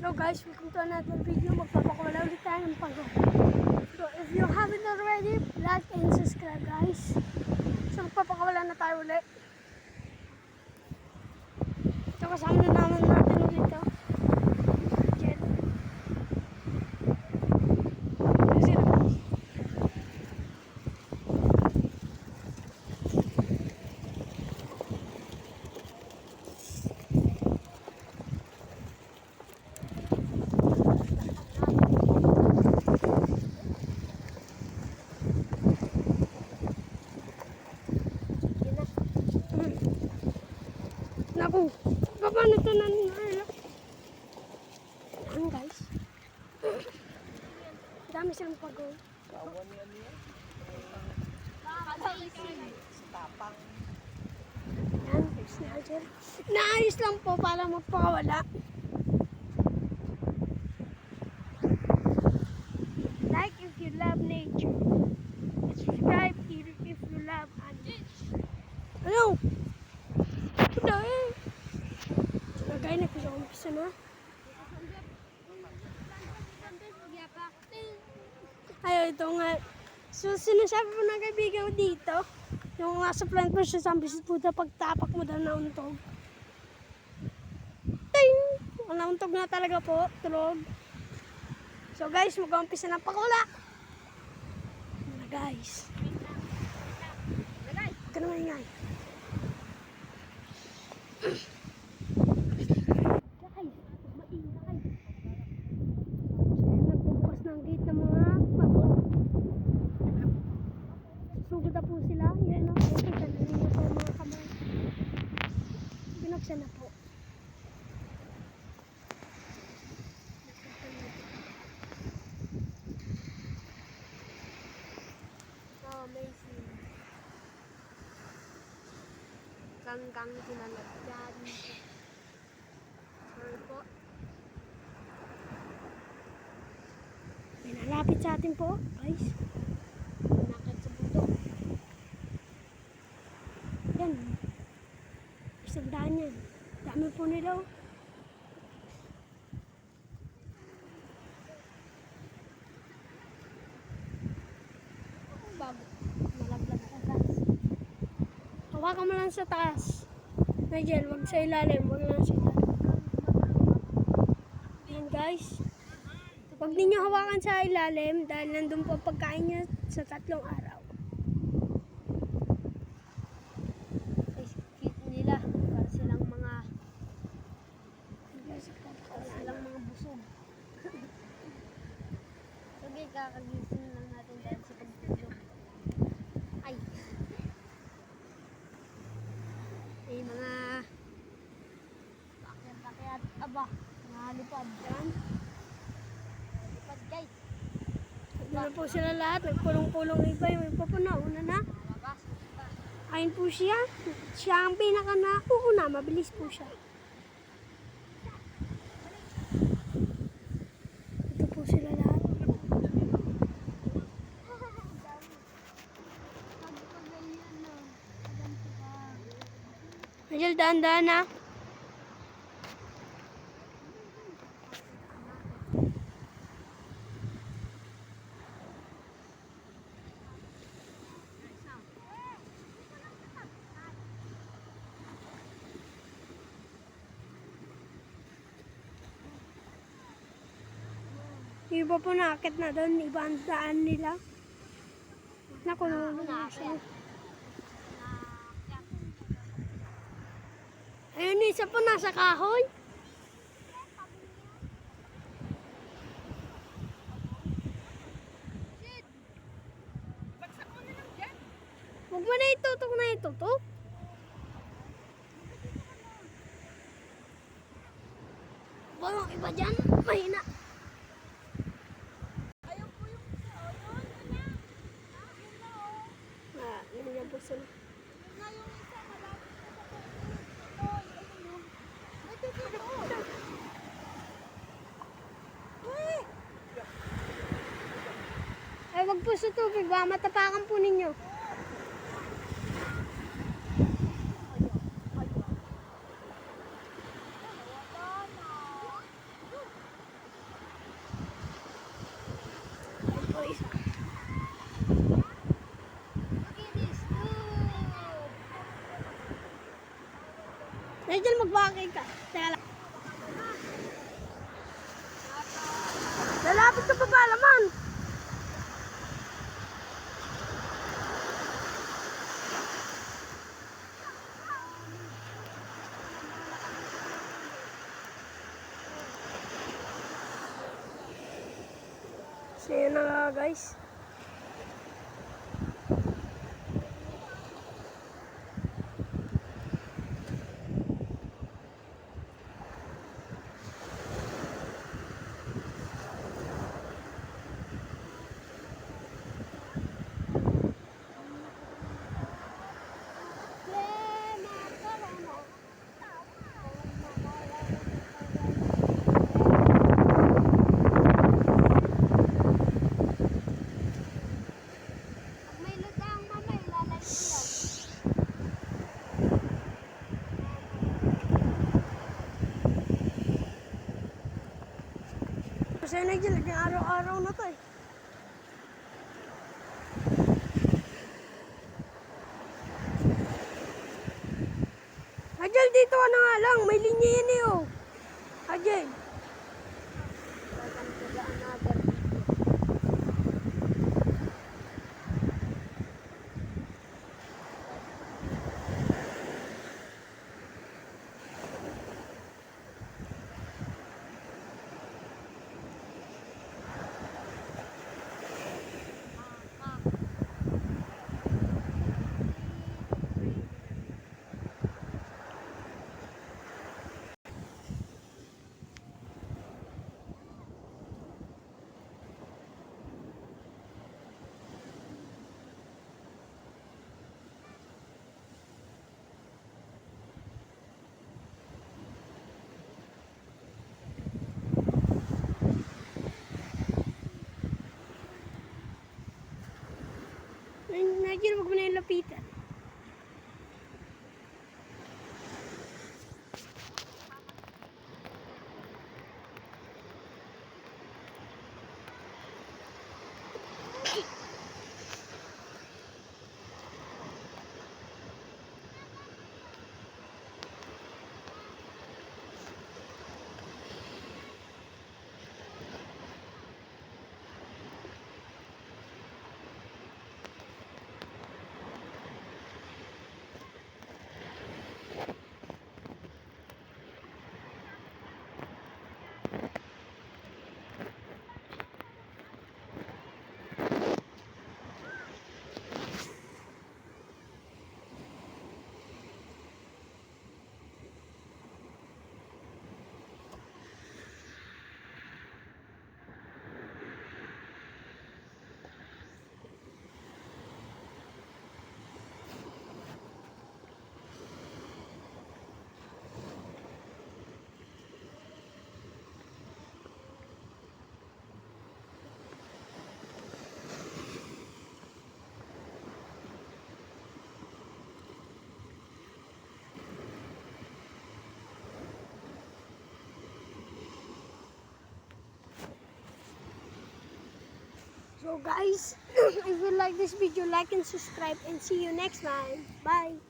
Hello guys, welcome to another video. Magpapakawala ulit tayo ng pagod. So if you haven't already, like and subscribe guys. So magpapakawala na tayo ulit. So kasama na naman natin ulit ito. Jet. Kasi na guys. Naku, paano ito na nila? Ayan guys. Dami silang pagod. Kawan yan yan. Tapang. Ayan, snatcher. Naayos lang po para magpakawala. Like if you love nature. Subscribe if you love animals. Ano? Udah eh. Kagaya na umpisa na. Ayaw ito nga. So sinasabi po ng kaibigan ko dito, yung nasa plant po siya, sabi sa puta, pagtapak mo daw nauntog. Ting! Ang nauntog na talaga po, tulog. So guys, mag-umpisa na pakula. Guys. Huwag ka naman ingay. Guys, maingay. Nagbubukas ng gate ng mga bago. Susugod na po sila. Yan o. Buksan na rin po mga kamay. Binuksan na po. Oh, amazing. Ganggang sinalagyan. Sorry po. May nalapit sa atin po, guys. Nakit sa bundok. Yan. Isang daan yan. Dami po nila. Bago. Malaglag sa taas. Hawakan mo lang sa taas. Nigel, wag sa ilalim. Wag lang sa ilalim. Ayan guys. Huwag ninyo hawakan sa ilalim dahil nandun po pagkain nyo sa 3 araw. Guys, cute nila. Para silang mga busog. Okay, kakagising lang natin dahil sa pagtulog. Ay! May mga pakyat-pakyat. Aba, nahalipad dyan. Halipad guys. Doon po sila lahat. Nagpulong-pulong iba. Yung iba po nauna na. Ayun po siya. Siya ang pinaka nauna. Mabilis po siya. Ito po sila lahat. Angel, daan-daan na. Yung iba po nakakit na doon, ibang daan nila. Naku, na siya. Ayun, isa po nasa kahoy. Huwag mo na itutok na itutok. Walang iba dyan, mahina. Ganyan po sila. Ay, wag po sa tubig, ba? Matapakan po ninyo. pa, laman. So yun na nga guys. Kasi nagdilag ng araw-araw na to eh. Ajel, dito ka na nga lang. May linya yan eh oh. Ajel. Nigel, wag mo na yung lapitan. So guys, if you like this video, like and subscribe and see you next time. Bye.